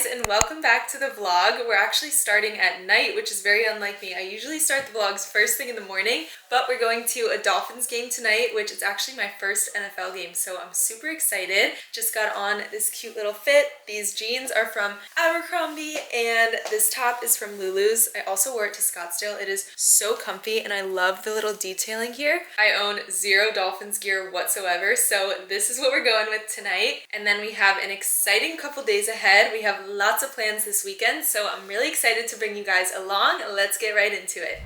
and welcome back to the vlog. We're actually starting at night, which is very unlike me. I usually start the vlogs first thing in the morning, but we're going to a Dolphins game tonight, which is actually my first NFL game, so I'm super excited. Just got on this cute little fit. These jeans are from Abercrombie, and this top is from Lulu's. I also wore it to Scottsdale. It is so comfy, and I love the little detailing here. I own zero Dolphins gear whatsoever, so this is what we're going with tonight. And then we have an exciting couple days ahead. We have lots of plans this weekend, so I'm really excited to bring you guys along. Let's get right into it.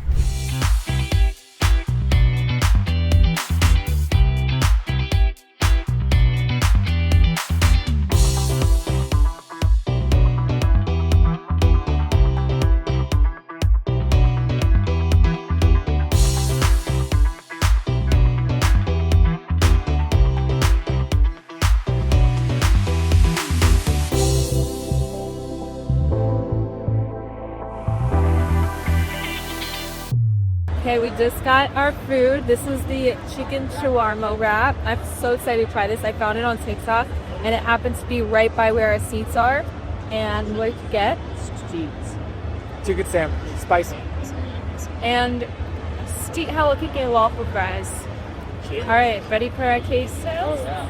Okay, we just got our food. This is the chicken shawarma wrap. I'm so excited to try this. I found it on TikTok and it happens to be right by where our seats are. And what did you get? Chicken sandwich, spicy. And Hello Kitty waffle fries. All right, ready for our queso? Yeah.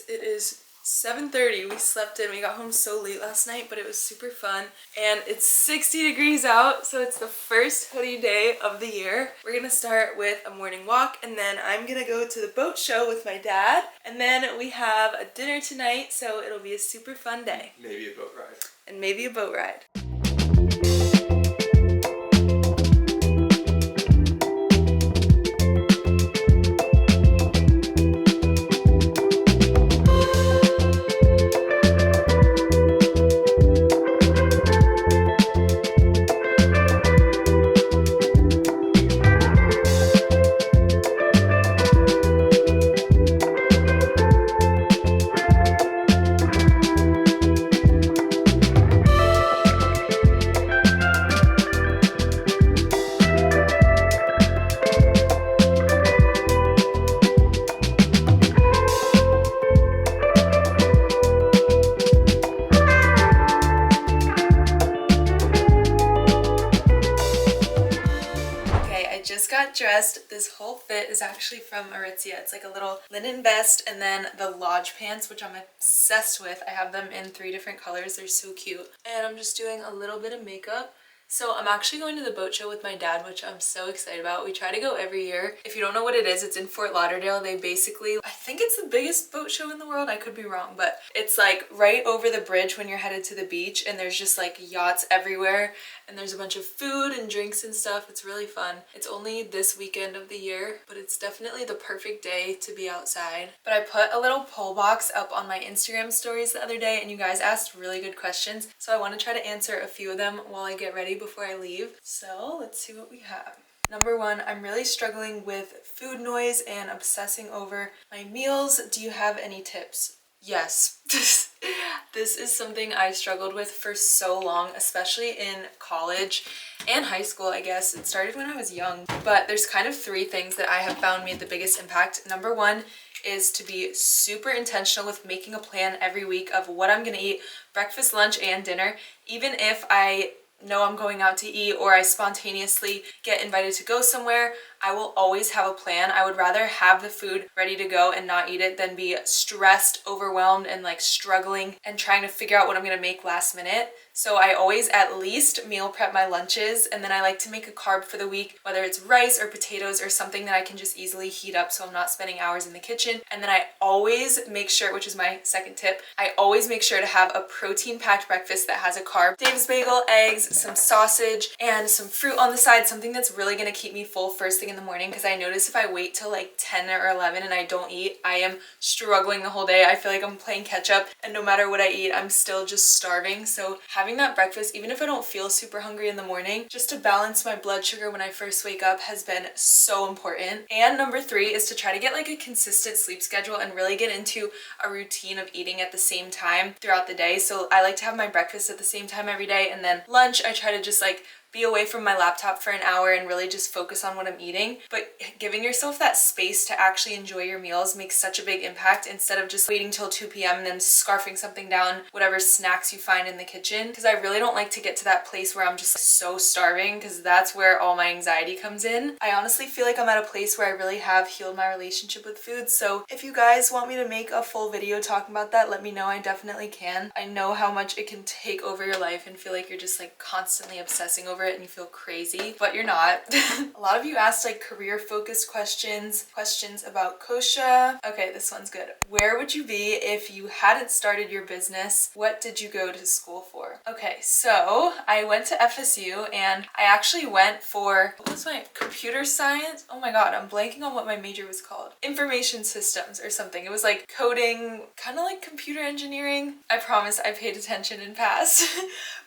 It is 7:30. We slept in. We got home so late last night, but it was super fun. And it's 60 degrees out, so it's the first hoodie day of the year. We're gonna start with a morning walk, and then I'm gonna go to the boat show with my dad. And then we have a dinner tonight, so it'll be a super fun day. Maybe a boat ride. And maybe a boat ride. Got dressed. This whole fit is actually from Aritzia. It's like a little linen vest and then the Lodge pants, which I'm obsessed with. I have them in 3 different colors. They're so cute. And I'm just doing a little bit of makeup. So I'm actually going to the boat show with my dad, which I'm so excited about. We try to go every year. If you don't know what it is, it's in Fort Lauderdale. They basically, I think it's the biggest boat show in the world. I could be wrong, but it's like right over the bridge when you're headed to the beach, and there's just like yachts everywhere, and there's a bunch of food and drinks and stuff. It's really fun. It's only this weekend of the year, but it's definitely the perfect day to be outside. But I put a little poll box up on my Instagram stories the other day, and you guys asked really good questions. So I want to try to answer a few of them while I get ready before I leave. So let's see what we have. Number 1, I'm really struggling with food noise and obsessing over my meals. Do you have any tips? Yes. This is something I struggled with for so long, especially in college and high school, I guess. It started when I was young, but there's kind of 3 things that I have found made the biggest impact. Number 1 is to be super intentional with making a plan every week of what I'm gonna eat, breakfast, lunch, and dinner. Even if I know I'm going out to eat or I spontaneously get invited to go somewhere, I will always have a plan. I would rather have the food ready to go and not eat it than be stressed, overwhelmed, and like struggling and trying to figure out what I'm gonna make last minute. So I always at least meal prep my lunches, and then I like to make a carb for the week, whether it's rice or potatoes or something that I can just easily heat up so I'm not spending hours in the kitchen. And then I always make sure, which is my second tip, I always make sure to have a protein-packed breakfast that has a carb. Dave's bagel, eggs, some sausage, and some fruit on the side, something that's really gonna keep me full first thing in the morning, because I notice if I wait till like 10 or 11 and I don't eat, I am struggling the whole day. I feel like I'm playing catch up, and no matter what I eat, I'm still just starving. So having having that breakfast, even if I don't feel super hungry in the morning, just to balance my blood sugar when I first wake up has been so important. And number 3 is to try to get like a consistent sleep schedule and really get into a routine of eating at the same time throughout the day. So I like to have my breakfast at the same time every day, and then lunch I try to just like be away from my laptop for an hour and really just focus on what I'm eating. But giving yourself that space to actually enjoy your meals makes such a big impact, instead of just waiting till 2 p.m. and then scarfing something down, whatever snacks you find in the kitchen. Because I really don't like to get to that place where I'm just so starving, because that's where all my anxiety comes in. I honestly feel like I'm at a place where I really have healed my relationship with food. So if you guys want me to make a full video talking about that, let me know. I definitely can. I know how much it can take over your life and feel like you're just like constantly obsessing over it and you feel crazy, but you're not. A lot of you asked like career focused questions about kosha. Okay, this one's good. Where would you be if you hadn't started your business? What did you go to school for? Okay, so I went to FSU and I actually went for, what was my computer science? Oh my god, I'm blanking on what my major was called. Information systems or something. It was like coding, kind of like computer engineering. I promise I paid attention and passed.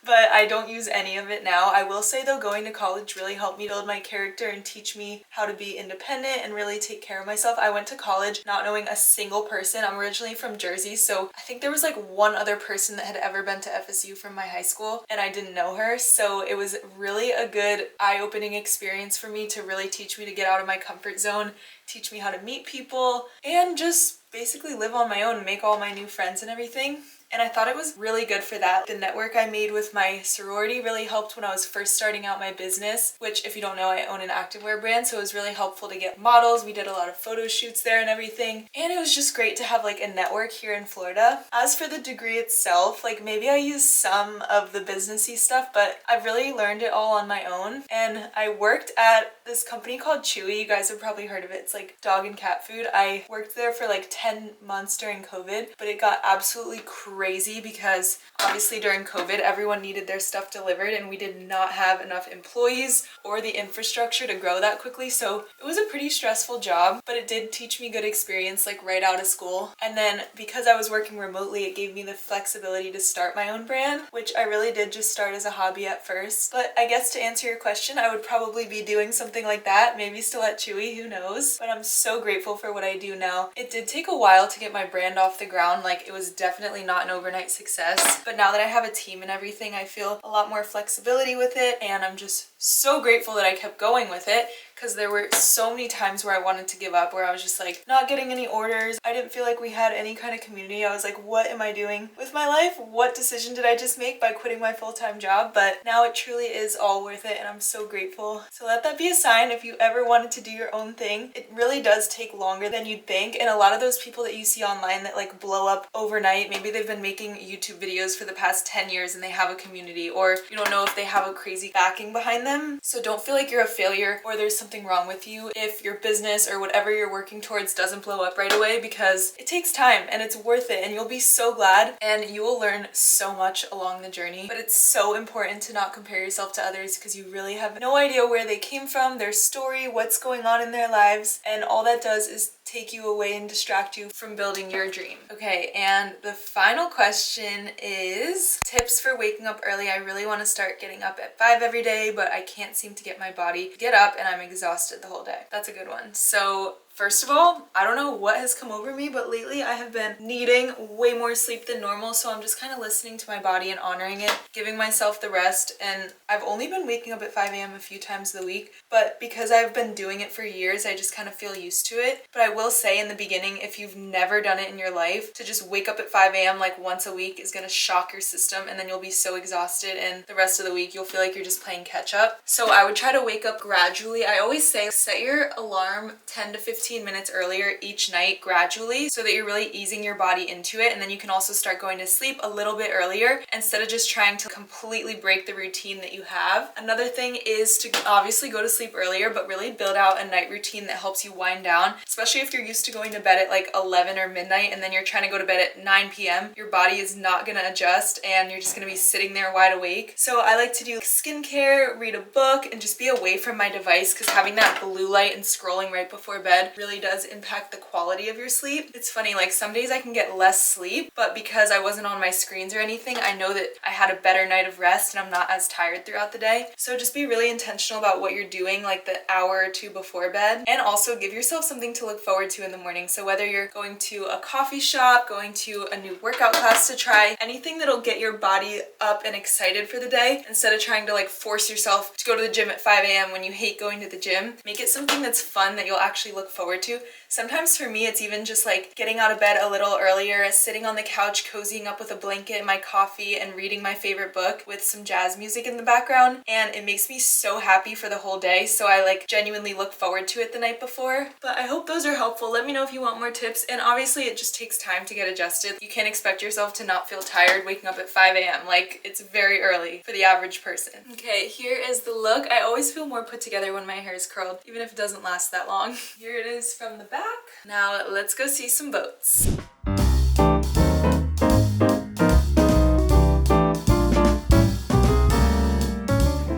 But I don't use any of it now. I will say though, going to college really helped me build my character and teach me how to be independent and really take care of myself. I went to college not knowing a single person. I'm originally from Jersey, so I think there was like one other person that had ever been to FSU from my high school, and I didn't know her. So it was really a good eye-opening experience for me to really teach me to get out of my comfort zone, teach me how to meet people, and just basically live on my own and make all my new friends and everything. And I thought it was really good for that. The network I made with my sorority really helped when I was first starting out my business, which if you don't know, I own an activewear brand, so it was really helpful to get models. We did a lot of photo shoots there and everything. And it was just great to have like a network here in Florida. As for the degree itself, like maybe I used some of the businessy stuff, but I've really learned it all on my own. And I worked at this company called Chewy. You guys have probably heard of it. It's like dog and cat food. I worked there for like 10 months during COVID, but it got absolutely crazy because obviously during COVID everyone needed their stuff delivered and we did not have enough employees or the infrastructure to grow that quickly. So it was a pretty stressful job, but it did teach me good experience like right out of school. And then because I was working remotely, it gave me the flexibility to start my own brand, which I really did just start as a hobby at first. But I guess to answer your question, I would probably be doing something like that, maybe still at Chewy, who knows? But I'm so grateful for what I do now. It did take a while to get my brand off the ground. Like it was definitely not an overnight success, but now that I have a team and everything, I feel a lot more flexibility with it, and I'm just so grateful that I kept going with it, because there were so many times where I wanted to give up, where I was just like not getting any orders. I didn't feel like we had any kind of community. I was like, what am I doing with my life? What decision did I just make by quitting my full-time job? But now it truly is all worth it, and I'm so grateful. So let that be a sign if you ever wanted to do your own thing. It really does take longer than you'd think, and a lot of those people that you see online that like blow up overnight, maybe they've been making YouTube videos for the past 10 years and they have a community, or you don't know if they have a crazy backing behind them. So don't feel like you're a failure or there's something wrong with you if your business or whatever you're working towards doesn't blow up right away, because it takes time and it's worth it, and you'll be so glad and you will learn so much along the journey. But it's so important to not compare yourself to others, because you really have no idea where they came from, their story, what's going on in their lives, and all that does is take you away and distract you from building your dream. Okay, and the final question is tips for waking up early. I really want to start getting up at 5 every day, but I can't seem to get my body to get up and I'm exhausted the whole day. That's a good one. So first of all, I don't know what has come over me, but lately I have been needing way more sleep than normal, so I'm just kind of listening to my body and honoring it, giving myself the rest. And I've only been waking up at 5 a.m. a few times a week, but because I've been doing it for years, I just kind of feel used to it. But I will say in the beginning, if you've never done it in your life, to just wake up at 5 a.m. like once a week is going to shock your system, and then you'll be so exhausted, and the rest of the week you'll feel like you're just playing catch up. So I would try to wake up gradually. I always say set your alarm 10 to 15 minutes earlier each night gradually, so that you're really easing your body into it, and then you can also start going to sleep a little bit earlier instead of just trying to completely break the routine that you have. Another thing is to obviously go to sleep earlier, but really build out a night routine that helps you wind down, especially if you're used to going to bed at like 11 or midnight and then you're trying to go to bed at 9 p.m. Your body is not going to adjust and you're just going to be sitting there wide awake. So I like to do skincare, read a book, and just be away from my device, because having that blue light and scrolling right before bed really does impact the quality of your sleep. It's funny, like some days I can get less sleep, but because I wasn't on my screens or anything, I know that I had a better night of rest and I'm not as tired throughout the day. So just be really intentional about what you're doing like the hour or two before bed, and also give yourself something to look forward to in the morning. So whether you're going to a coffee shop, going to a new workout class to try, anything that'll get your body up and excited for the day instead of trying to like force yourself to go to the gym at 5 a.m. when you hate going to the gym. Make it something that's fun that you'll actually look forward to. Sometimes for me, it's even just like getting out of bed a little earlier, sitting on the couch, cozying up with a blanket and my coffee and reading my favorite book with some jazz music in the background. And it makes me so happy for the whole day. So I like genuinely look forward to it the night before. But I hope those are helpful. Let me know if you want more tips. And obviously it just takes time to get adjusted. You can't expect yourself to not feel tired waking up at 5 a.m. Like it's very early for the average person. Okay, here is the look. I always feel more put together when my hair is curled, even if it doesn't last that long. Here it is from the back. Now let's go see some boats.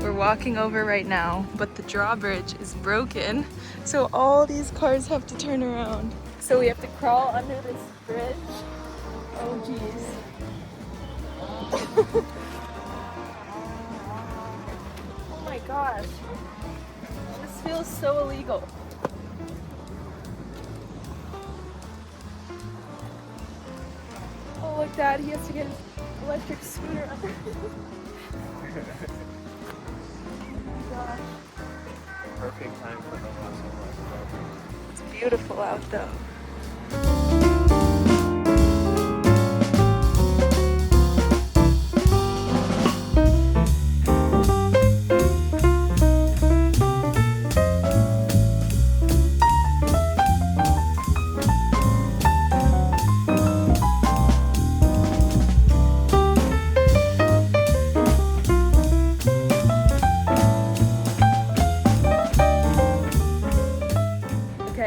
We're walking over right now, but the drawbridge is broken, so all these cars have to turn around. So we have to crawl under this bridge. Oh geez. Oh my gosh. This feels so illegal. Oh look, Dad, he has to get his electric scooter under. Oh my gosh. Perfect time for the last one. It's beautiful out though.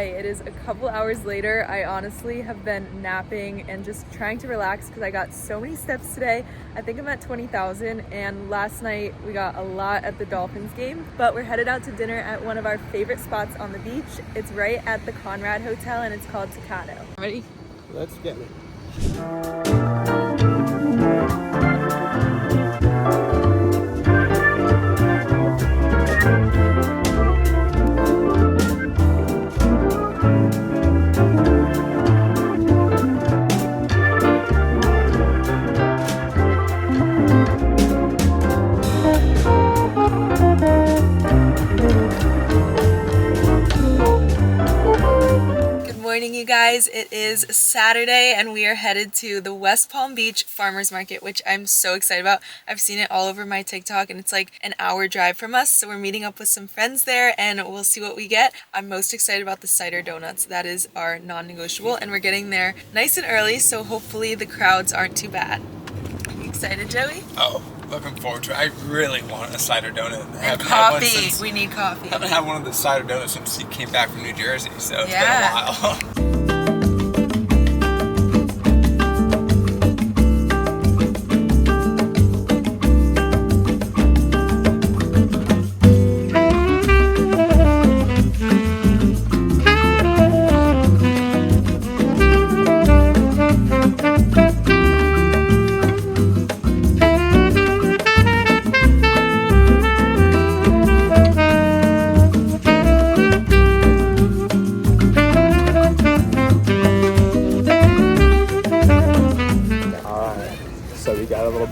It is a couple hours later. I honestly have been napping and just trying to relax because I got so many steps today. I think I'm at 20,000, and last night we got a lot at the Dolphins game. But we're headed out to dinner at one of our favorite spots on the beach. It's right at the Conrad Hotel and it's called Tocado. Ready? Let's get it. You guys, it is Saturday and we are headed to the West Palm Beach Farmers Market, which I'm so excited about. I've seen it all over my TikTok and it's like an hour drive from us, so we're meeting up with some friends there and we'll see what we get. I'm most excited about the cider donuts. That is our non-negotiable, and we're getting there nice and early, so hopefully the crowds aren't too bad. Are you excited, Joey? Oh, looking forward to it. I really want a cider donut. And coffee. We need coffee. I haven't had one of the cider donuts since he came back from New Jersey, so it's been Yeah. a while.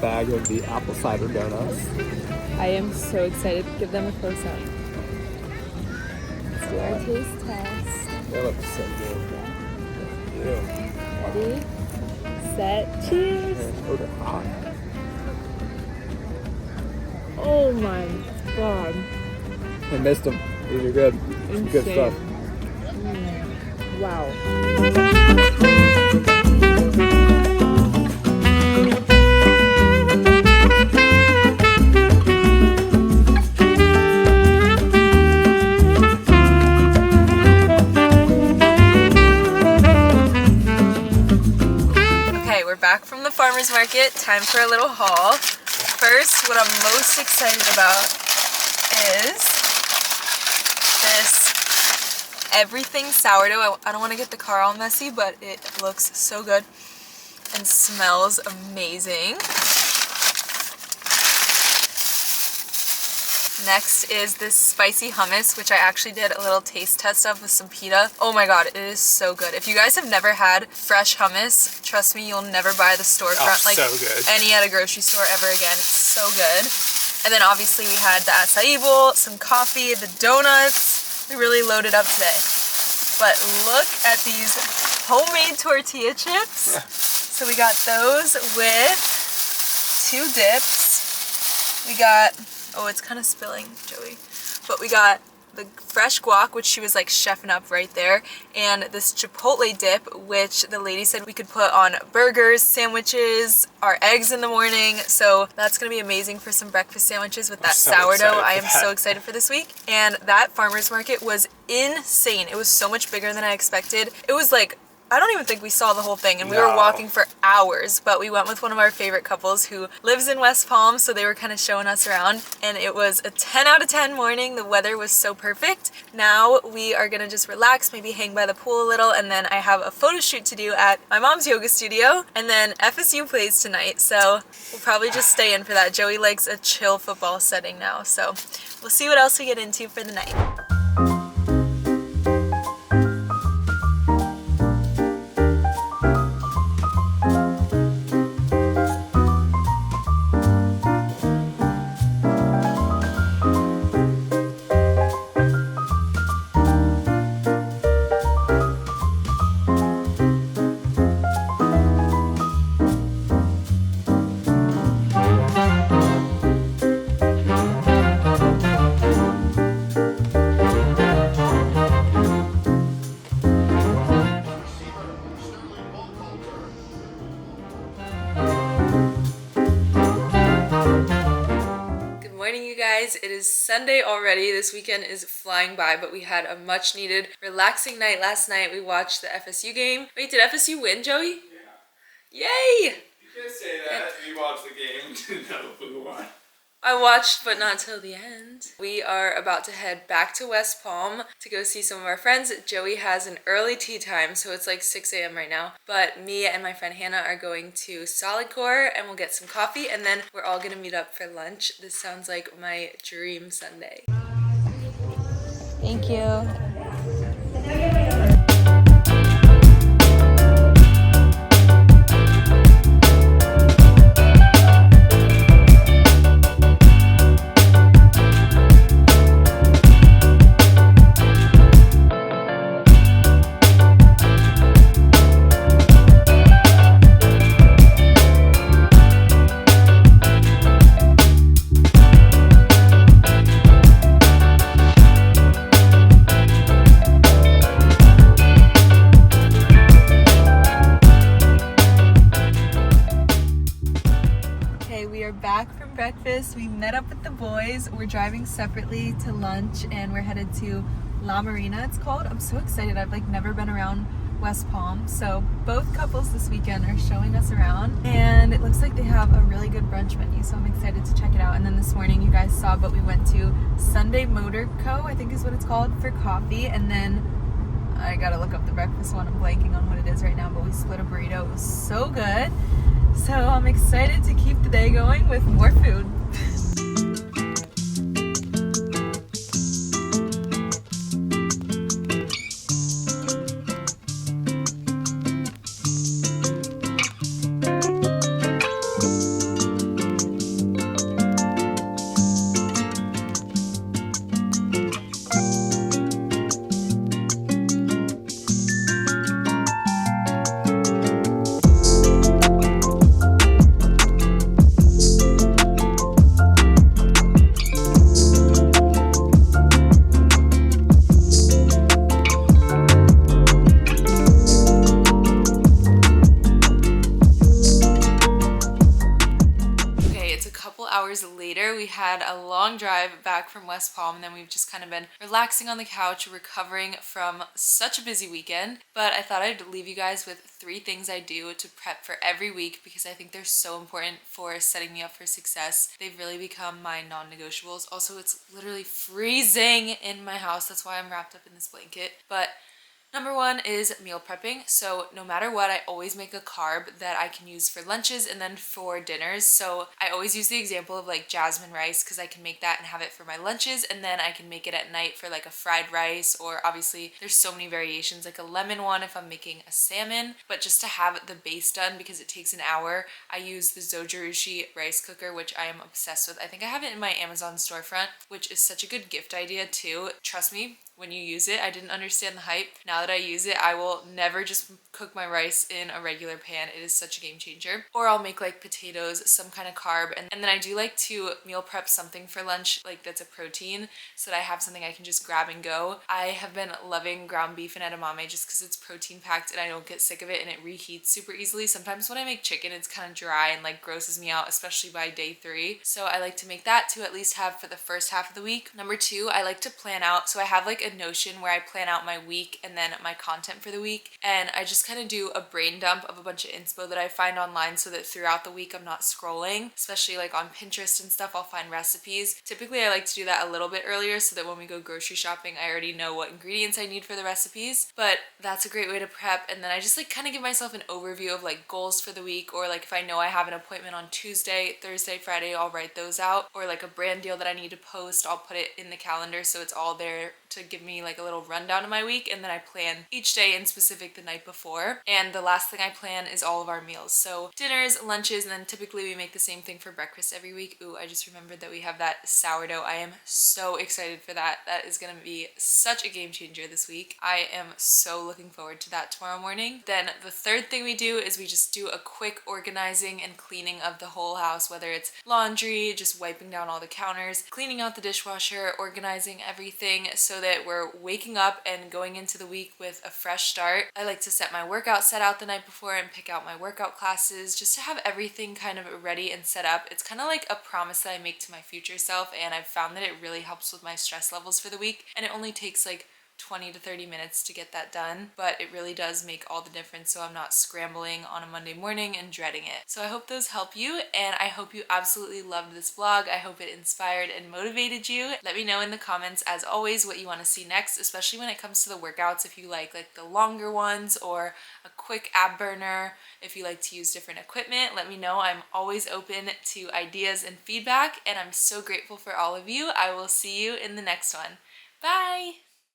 Bag of the apple cider donuts. I am so excited to give them a close up. Let's do our taste test. They look so good. Yeah. Ready, set, cheers. Oh, they're hot. Oh my god. I missed them. These are good. Some good Insane. stuff. Wow. Back from the farmer's market, time for a little haul. First, what I'm most excited about is this everything sourdough. I don't want to get the car all messy, but it looks so good and smells amazing. Next is this spicy hummus, which I actually did a little taste test of with some pita. Oh my god, it is so good. If you guys have never had fresh hummus, trust me, you'll never buy the storefront like so good. any at a grocery store ever again. It's so good. And then obviously we had the acai bowl, some coffee, the donuts. We really loaded up today. But look at these homemade tortilla chips. So we got those with 2 dips. We got, oh, it's kind of spilling, Joey. But we got the fresh guac, which she was like chefing up right there, and this chipotle dip, which the lady said we could put on burgers, sandwiches, our eggs in the morning. So that's gonna be amazing for some breakfast sandwiches with that sourdough. I am so excited for this week. And that farmer's market was insane. It was so much bigger than I expected. It was like, I don't even think we saw the whole thing, and we were walking for hours, but we went with one of our favorite couples who lives in West Palm, so they were kind of showing us around, and it was a 10 out of 10 morning. The weather was so perfect. Now we are gonna just relax, maybe hang by the pool a little, and then I have a photo shoot to do at my mom's yoga studio, and then FSU plays tonight, so we'll probably just stay in for that. Joey likes a chill football setting now, so we'll see what else we get into for the night. It is Sunday already. This weekend is flying by, but we had a much needed relaxing night last night. We watched the FSU game. Wait, did FSU win, Joey? Yeah. Yay! You can't say that. You watched the game to know if we won. I watched, but not till the end. We are about to head back to West Palm to go see some of our friends. Joey has an early tea time, so it's like 6 a.m. right now. But me and my friend Hannah are going to Solid Core, and we'll get some coffee, and then we're all gonna meet up for lunch. This sounds like my dream Sunday. Thank you. Breakfast. We met up with the boys. We're driving separately to lunch, and we're headed to La Marina, it's called. I'm so excited. I've like never been around West Palm, so both couples this weekend are showing us around, and it looks like they have a really good brunch menu, so I'm excited to check it out. And then this morning, you guys saw, but we went to Sunday Motor Co., I think is what it's called, for coffee. And then I gotta look up the breakfast one. I'm blanking on what it is right now, but we split a burrito. It was so good. So I'm excited to keep the day going with more food. from West Palm, and then we've just kind of been relaxing on the couch, recovering from such a busy weekend. But I thought I'd leave you guys with 3 things I do to prep for every week because I think they're so important for setting me up for success. They've really become my non-negotiables. Also, it's literally freezing in my house. That's why I'm wrapped up in this blanket. But number 1 is meal prepping. So no matter what, I always make a carb that I can use for lunches and then for dinners. So I always use the example of like jasmine rice because I can make that and have it for my lunches, and then I can make it at night for like a fried rice, or obviously there's so many variations, like a lemon one if I'm making a salmon. But just to have the base done because it takes an hour, I use the Zojirushi rice cooker, which I am obsessed with. I think I have it in my Amazon storefront, which is such a good gift idea too. Trust me, when you use it, I didn't understand the hype. Now that I use it, I will never just cook my rice in a regular pan. It is such a game changer. Or I'll make like potatoes, some kind of carb, and then I do like to meal prep something for lunch, like that's a protein, so that I have something I can just grab and go. I have been loving ground beef and edamame just because it's protein packed and I don't get sick of it, and it reheats super easily. Sometimes when I make chicken, it's kind of dry and like grosses me out, especially by day 3. So I like to make that to at least have for the first half of the week. Number 2, I like to plan out. So I have like a Notion where I plan out my week and then my content for the week, and I just kind of do a brain dump of a bunch of inspo that I find online so that throughout the week I'm not scrolling, especially like on Pinterest and stuff. I'll find recipes. Typically I like to do that a little bit earlier so that when we go grocery shopping I already know what ingredients I need for the recipes. But that's a great way to prep, and then I just like kind of give myself an overview of like goals for the week, or like if I know I have an appointment on Tuesday, Thursday, Friday, I'll write those out, or like a brand deal that I need to post, I'll put it in the calendar so it's all there to give me like a little rundown of my week, and then I plan each day in specific the night before. And the last thing I plan is all of our meals, so dinners, lunches, and then typically we make the same thing for breakfast every week. Ooh, I just remembered that we have that sourdough. I am so excited for that. That is gonna be such a game changer this week. I am so looking forward to that tomorrow morning. Then the third thing we do is we just do a quick organizing and cleaning of the whole house, whether it's laundry, just wiping down all the counters, cleaning out the dishwasher, organizing everything so that we're waking up and going into the week with a fresh start. I like to set my workout set out the night before and pick out my workout classes just to have everything kind of ready and set up. It's kind of like a promise that I make to my future self, and I've found that it really helps with my stress levels for the week, and it only takes like 20 to 30 minutes to get that done, but it really does make all the difference so I'm not scrambling on a Monday morning and dreading it. So I hope those help you, and I hope you absolutely loved this vlog. I hope it inspired and motivated you. Let me know in the comments, as always, what you want to see next, especially when it comes to the workouts. If you like the longer ones or a quick ab burner, if you like to use different equipment, let me know. I'm always open to ideas and feedback, and I'm so grateful for all of you. I will see you in the next one. Bye!